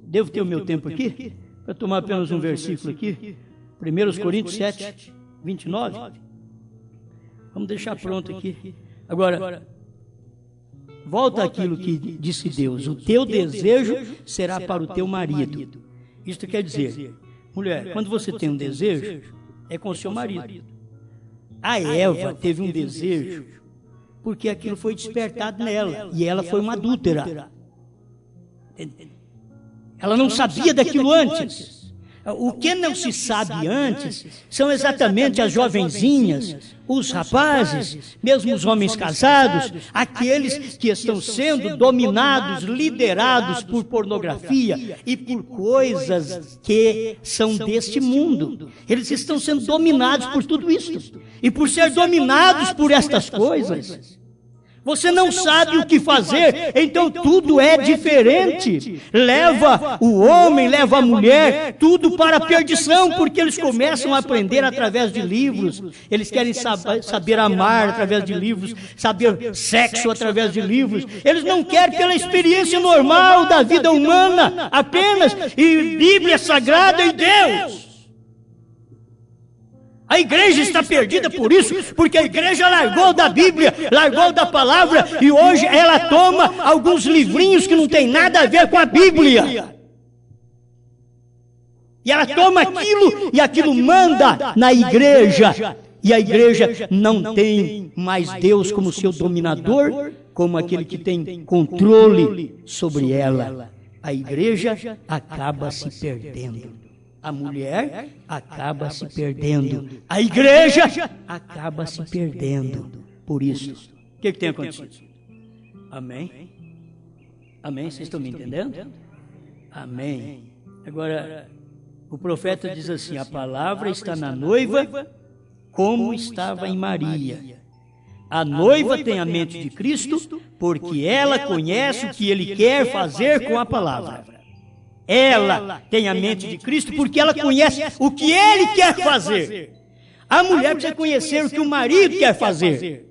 devo ter o meu tempo aqui, para tomar apenas um versículo aqui, 1 Coríntios 7, 29. Vamos deixar pronto aqui. Agora, volta àquilo que disse Deus. O teu desejo será para o teu marido. Isto quer dizer, mulher, quando você tem um desejo, é com o seu marido. A Eva teve um desejo porque aquilo foi despertado nela. E ela foi uma adúltera. Ela não sabia daquilo antes. O que não se sabe antes são exatamente as jovenzinhas, os rapazes, mesmo os homens casados, aqueles que estão sendo dominados, liderados por pornografia e por coisas que são deste mundo. Eles estão sendo dominados por tudo isso. E por ser dominados por estas coisas, você não sabe o que fazer, então tudo é diferente. Leva o homem, leva a mulher, tudo para a perdição, porque eles começam a aprender através de livros. Eles querem saber amar através de livros, saber sexo através de livros. Eles não querem pela experiência normal da vida humana apenas, e Bíblia Sagrada e Deus. A igreja está perdida por isso, porque a igreja largou da Bíblia, largou da palavra, e hoje ela toma alguns livrinhos que não tem nada a ver com a Bíblia. E ela toma aquilo, e aquilo manda na igreja. E a igreja não tem mais Deus como seu dominador, como aquele que tem controle sobre ela. A igreja acaba se perdendo. A mulher acaba se perdendo. A igreja acaba se perdendo. Por isso, o que tem acontecido? Amém? Amém? Vocês estão me entendendo? Amém. Agora, o profeta diz assim, a palavra está na noiva como estava em Maria. A noiva tem a mente de Cristo porque ela conhece o que ele quer fazer com a palavra. Ela tem a mente de Cristo porque ela conhece o que ele quer fazer. A mulher precisa conhecer o que o marido quer fazer.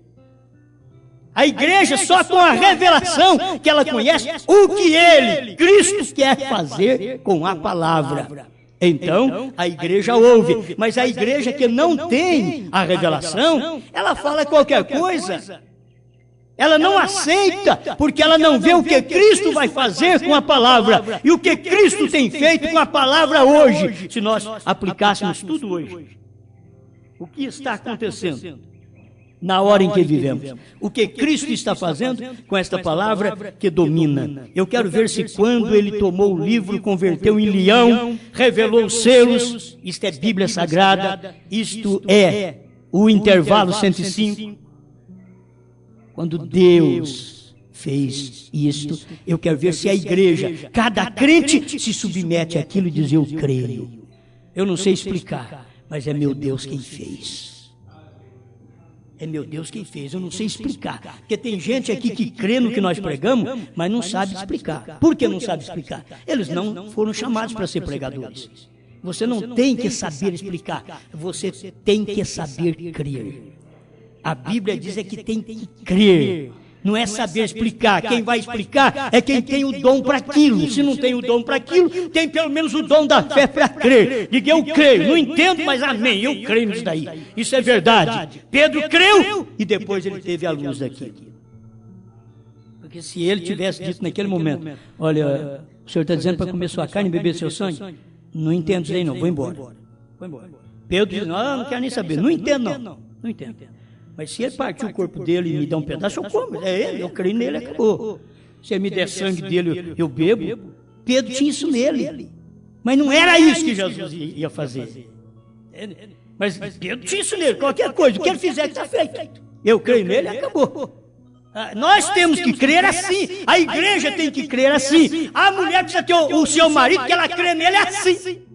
A igreja só com a revelação que ela conhece o que ele, Cristo, quer fazer com a palavra. Então, a igreja ouve, mas a igreja que não tem a revelação, ela fala qualquer coisa. Ela não aceita, porque ela não vê o que Cristo vai fazer com a palavra, e o que Cristo tem feito com a palavra hoje, se nós aplicássemos tudo hoje. O que está acontecendo na hora em que vivemos? O que Cristo está fazendo com esta palavra que domina? Eu quero ver se quando ele tomou o livro, converteu em leão, revelou os selos, isto é Bíblia Sagrada, isto é o intervalo 105. Quando Deus fez isto, eu quero ver se a igreja, cada crente se submete àquilo e diz, eu creio. Eu não sei explicar, mas é meu Deus quem fez. É meu Deus quem fez, eu não sei explicar. Porque tem gente aqui que crê no que nós pregamos, mas não sabe explicar. Por que não sabe explicar? Eles não foram chamados para ser pregadores. Você não tem que saber explicar, você tem que saber crer. A Bíblia diz que tem que crer, não é saber explicar. Quem vai explicar é quem tem o dom para aquilo. Se não tem o dom para aquilo, tem pelo menos o dom da fé para crer. Diga, eu creio, não entendo, mas amém, eu creio nisso daí. Isso é verdade. Pedro creu e depois ele teve a luz daquilo. Porque se ele tivesse dito naquele momento, olha, o Senhor está dizendo para comer sua carne e beber seu sangue, não entendo isso aí não, vou embora. Pedro diz, não quero nem saber, não entendo não entendo. Mas se ele partir o corpo dele e me dar um pedaço, eu como. É ele, eu creio nele, acabou. Se ele me der sangue dele, eu bebo. Pedro tinha isso nele. Mas não era isso que Jesus ia fazer. Mas Pedro tinha isso nele, qualquer coisa. O que ele fizer que está feito. Eu creio nele, acabou. Nós temos que crer assim. A igreja tem que crer assim. A mulher precisa ter o seu marido, que ela crê nele assim.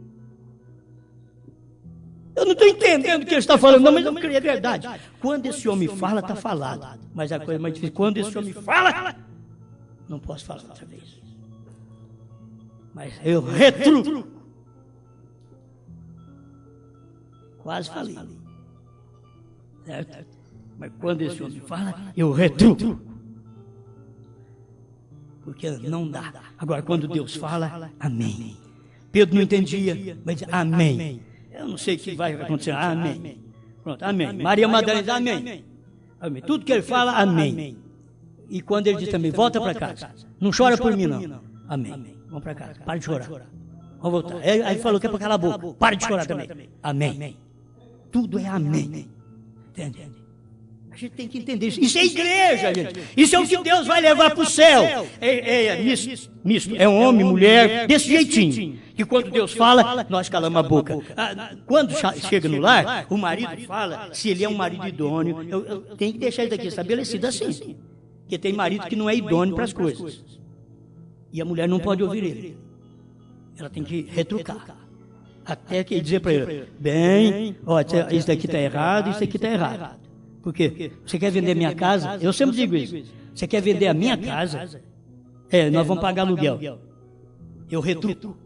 Eu não estou entendendo o que ele está falando, não, mas eu creio, é verdade. Quando esse homem fala, está falado. Mas a coisa mais difícil, quando esse homem fala, não posso falar outra vez. Mas eu retruco. Quase falei. Certo? Mas quando esse homem fala, eu retruco. Porque não dá. Agora, quando Deus fala, amém. Pedro não entendia, mas dizia, amém. Eu não sei o que vai acontecer. Amém. Pronto, amém. Maria Madalena diz amém. Amém. Tudo que ele fala, amém. E quando ele diz também, volta para casa. Não chora por mim, não. Amém. Vamos para casa. Para de chorar. Vamos voltar. Aí ele falou que é para calar a boca. Para de chorar também. Amém. Tudo é amém. Entende? A gente tem que entender isso. Isso é igreja, gente. Isso é o que Deus vai levar para o céu. É misto. É homem, mulher, desse jeitinho. Que quando Deus fala, nós calamos a boca. Quando chega no lar, o marido fala, se ele é um marido idôneo, eu tenho que deixar isso daqui estabelecido assim. Porque tem marido que não é idôneo para as coisas. E a mulher não pode ouvir ele. Ela tem que retrucar. Até que dizer para ele, bem, ó, isso daqui está errado, isso daqui está errado. Por quê? Você quer vender minha casa? Eu sempre digo isso. Você quer vender a minha casa? Nós vamos pagar aluguel. Eu retruco.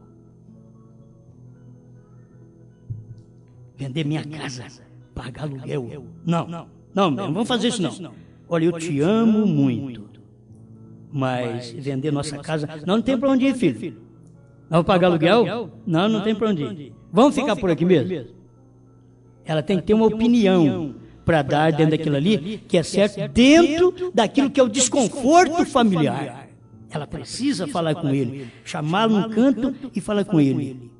Vender minha casa, pagar aluguel. Não, vamos fazer isso não. Olha, eu te amo muito, mas vender nossa casa, não tem para onde ir, filho. Nós vamos pagar aluguel? Não tem para onde ir. Vamos ficar por aqui mesmo? Ela tem que ter uma opinião para dar dentro daquilo ali, que é certo, dentro daquilo que é o desconforto familiar. Ela precisa falar com ele, chamá-lo num canto e falar com ele.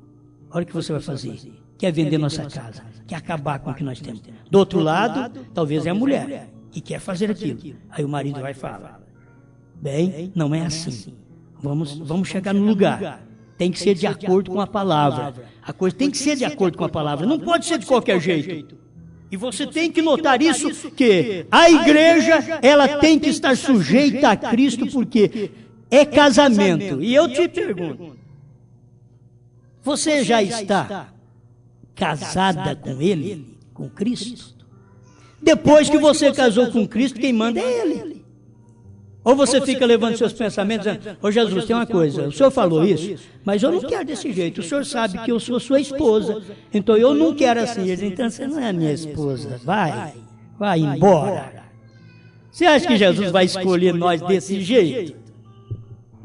Olha o que você vai fazer. Quer vender nossa casa, quer acabar com o que nós temos. Do outro lado, talvez é a mulher que quer fazer aquilo. Aí o marido vai falar, bem, não é assim. Vamos chegar no lugar. Tem que ser de acordo com a palavra. A coisa tem que ser de acordo com a palavra. Não pode ser de qualquer jeito. E você tem que notar isso, que a igreja, ela tem que estar sujeita a Cristo, porque é casamento. E eu te pergunto, você já está casada com Ele, com Cristo? Depois que você casou com Cristo, quem manda é Ele. Ou você fica levando seus pensamentos, dizendo, ô Jesus, tem uma coisa, o Senhor falou isso, mas eu não quero desse jeito, o Senhor sabe que eu sou sua esposa, então eu não quero assim. Ele diz, então você não é minha esposa, vai embora. Você acha que Jesus vai escolher nós desse jeito?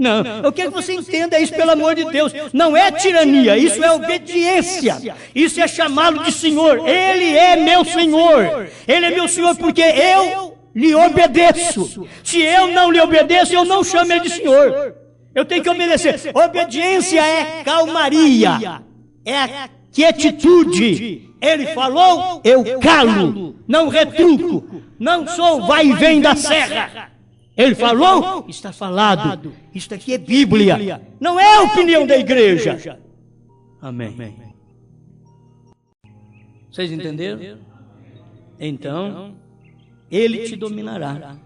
Não, eu quero que você entenda isso, pelo amor de Deus. Não é tirania, isso é obediência. Isso é chamá-lo de Senhor. Ele é meu Senhor. Ele é meu Senhor porque eu lhe obedeço. Se eu não lhe obedeço, eu não chamo ele de Senhor. Eu tenho que obedecer. Obediência é calmaria, é quietude. Ele falou, eu calo, não retruco, não sou vai e vem da serra. Ele falou, está falado. Isto aqui é Bíblia, não é a opinião da igreja. Amém. Vocês entenderam? Então, ele te dominará.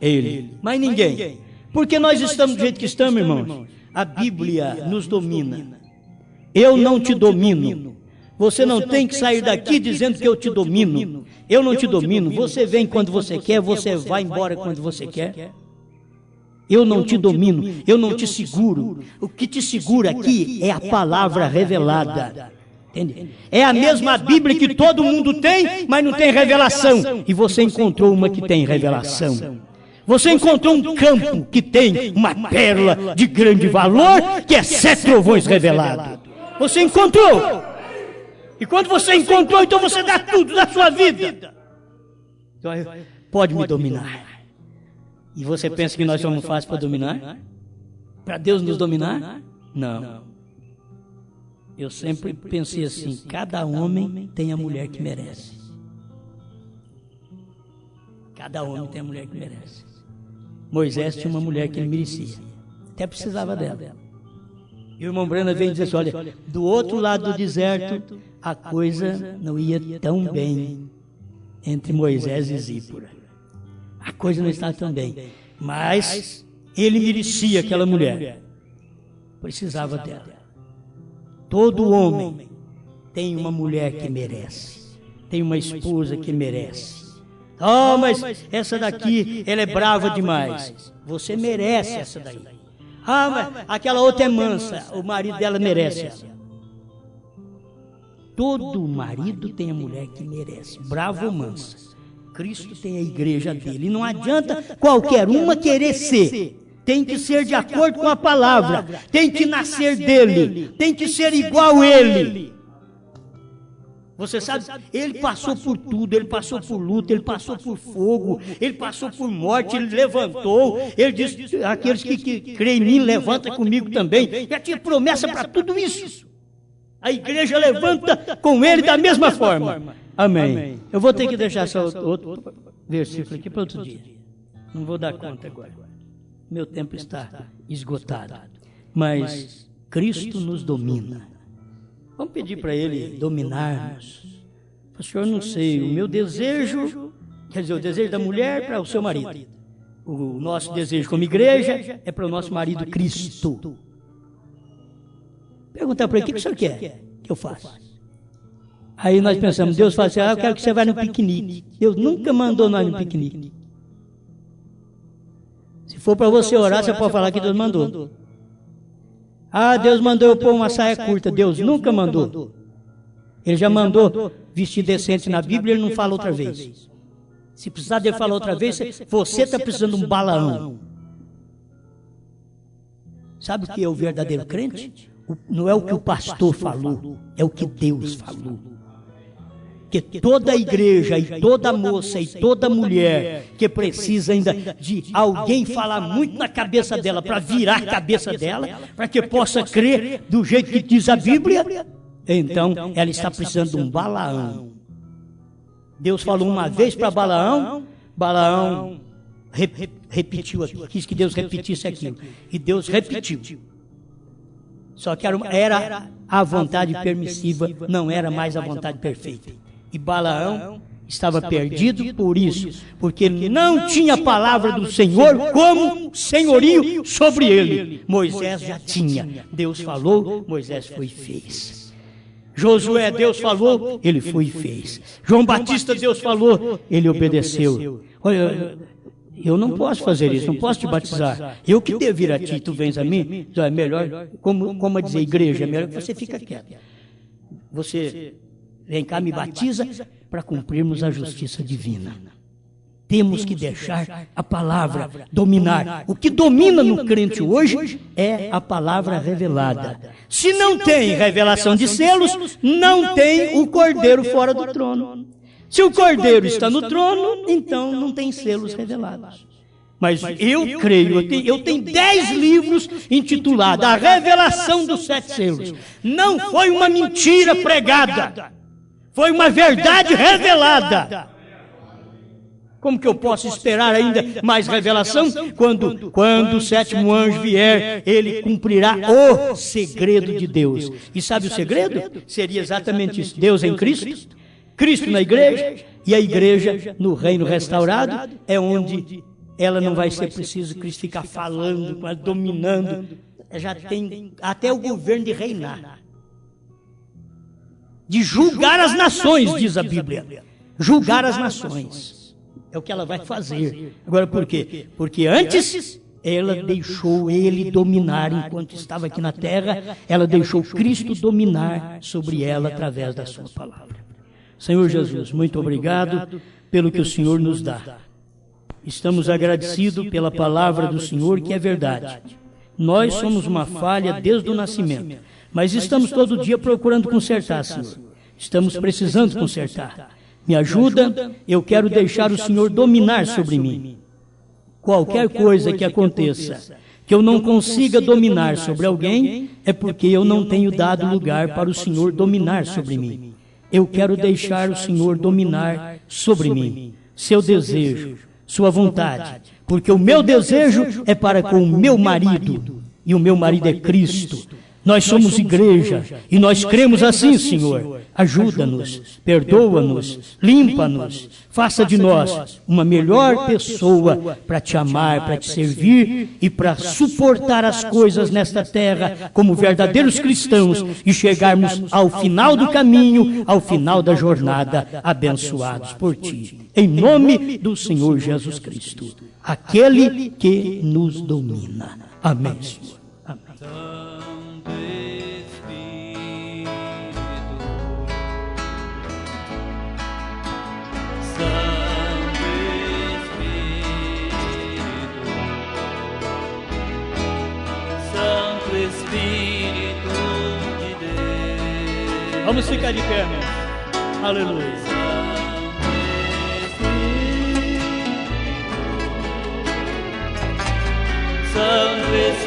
Ele, mas ninguém. Porque nós estamos do jeito que estamos, irmãos. A Bíblia nos domina. Eu não te domino. Você não tem que sair daqui dizendo que eu te domino. Eu não te domino. Você vem quando você quer, você vai embora quando você quer. Eu não te domino, eu não te seguro. O que te segura aqui é a palavra revelada. Entende? É a mesma Bíblia que todo mundo tem, mas não tem revelação. E você encontrou uma que tem revelação. Você encontrou um campo que tem uma pérola de grande valor, que é 7 trovões revelados. Você encontrou. E quando você encontrou, então você dá tudo da sua vida. Então, pode me dominar. E você pensa que nós somos fáceis para dominar? Para Deus nos dominar? Não. Eu sempre pensei assim, cada homem tem a mulher que merece. Cada homem tem a mulher que merece. Moisés tinha uma mulher que ele merecia. Até precisava dela. E o irmão Brana vem dizer assim, olha, do outro lado do deserto, a coisa não ia tão bem entre Moisés e Zípora. A coisa não estava tão bem. Mas ele merecia aquela mulher. Precisava dela. Todo homem tem uma mulher que merece. Tem uma esposa que merece. Oh, mas essa daqui, ela é brava demais. Você merece essa daí. Ah, mas aquela outra é mansa. O marido dela merece ela. Todo marido tem a mulher que merece. Brava ou mansa. Cristo tem a igreja dele. E não adianta qualquer uma querer ser. Tem que ser de acordo com a palavra. Tem que nascer dele. Tem que ser igual a ele. Você sabe, ele passou por tudo, ele passou por luta, ele passou por fogo, ele passou por morte, ele levantou, ele disse, aqueles que creem em mim, levanta comigo também. Já tinha promessa para tudo isso. A igreja levanta com ele da mesma forma. Amém. Eu vou ter que deixar só outro versículo aqui para outro dia. Não vou dar conta agora. Meu tempo está esgotado. Mas Cristo nos domina. Vamos pedir para Ele dominar-nos. O Senhor, não sei, o meu desejo, quer dizer, o desejo da mulher para o seu marido. O nosso desejo como igreja é para o nosso marido Cristo. Perguntar para Ele, o que o Senhor quer que eu faça? Aí nós pensamos, Deus fala assim, eu quero que você vá no piquenique. Deus nunca mandou nós no piquenique. Se for para você orar, você pode falar que Deus mandou. Ah, Deus mandou eu pôr uma saia curta. Deus nunca mandou. Ele já mandou vestir decente na Bíblia, ele não fala outra vez. Se precisar dele falar outra vez, você está precisando de um Balaão. Sabe o que é o verdadeiro crente? Não é o que o pastor falou, é o que Deus falou. Que toda igreja e toda moça e toda mulher que precisa ainda de alguém falar muito na cabeça dela para virar a cabeça dela, para que possa crer do jeito que diz a Bíblia, então ela está precisando de um Balaão. Deus falou uma vez para Balaão, Balaão repetiu aqui, quis que Deus repetisse aquilo, e Deus repetiu. Só que era a vontade permissiva, não era mais a vontade perfeita. E Balaão estava perdido por isso, porque não tinha palavra do Senhor como senhorio sobre ele. Moisés já tinha. Deus falou, Moisés foi e fez. Josué, Deus falou, ele foi e fez. João Batista, Deus falou, ele obedeceu. Olha, eu não posso fazer isso, não posso te batizar. Eu que devo vir a ti, tu vens a mim. Então é melhor, como a dizer igreja, é melhor que você fique quieto. Você vem cá, me batiza para cumprirmos a justiça divina. Temos que deixar a palavra dominar. O que domina no crente hoje é a palavra revelada. Se não tem revelação de selos, não tem o Cordeiro fora do trono. Se o Cordeiro está no trono, então não tem selos revelados. Mas eu creio, eu tenho 10 livros intitulados A Revelação dos 7 Selos. Não foi uma mentira pregada, foi uma verdade revelada. Como que eu posso esperar ainda mais revelação? Quando o sétimo anjo vier, ele cumprirá o segredo de Deus. E sabe o segredo? Seria exatamente isso: Deus em Cristo, Cristo na igreja, e a igreja no reino restaurado é onde ela não vai ser preciso Cristo ficar falando, mas dominando. Já tem até o governo de reinar, de julgar as nações, diz a Bíblia. Julgar as nações. É o que ela vai fazer. Agora por quê? Porque antes ela deixou ele dominar enquanto estava aqui na terra. Ela deixou Cristo dominar sobre ela através da sua palavra. Senhor Jesus, muito obrigado pelo que o Senhor nos dá. Estamos agradecidos pela palavra do Senhor, que é verdade. Nós somos uma falha desde o nascimento, mas estamos todo dia procurando consertar, Senhor. Estamos precisando consertar. Me ajuda, eu quero deixar o Senhor dominar sobre mim. Qualquer coisa que aconteça, que eu não consiga dominar sobre alguém, é porque eu não tenho dado lugar para o Senhor dominar sobre mim. Eu quero deixar o Senhor dominar sobre mim. Seu desejo, sua vontade, porque o meu desejo é para com o meu marido, e o meu marido é Cristo. Nós somos igreja, e nós cremos assim, Senhor. Ajuda-nos, perdoa-nos, limpa-nos, faça de nós uma melhor pessoa para te amar, para te servir e para suportar as coisas nesta terra como verdadeiros cristãos e chegarmos ao final do caminho, ao final da jornada, abençoados por ti. Em nome do Senhor Jesus Cristo, aquele que nos domina. Amém, Senhor. Amém. Espírito de Deus. Vamos ficar de pé, irmãos. Aleluia. Santo Espírito.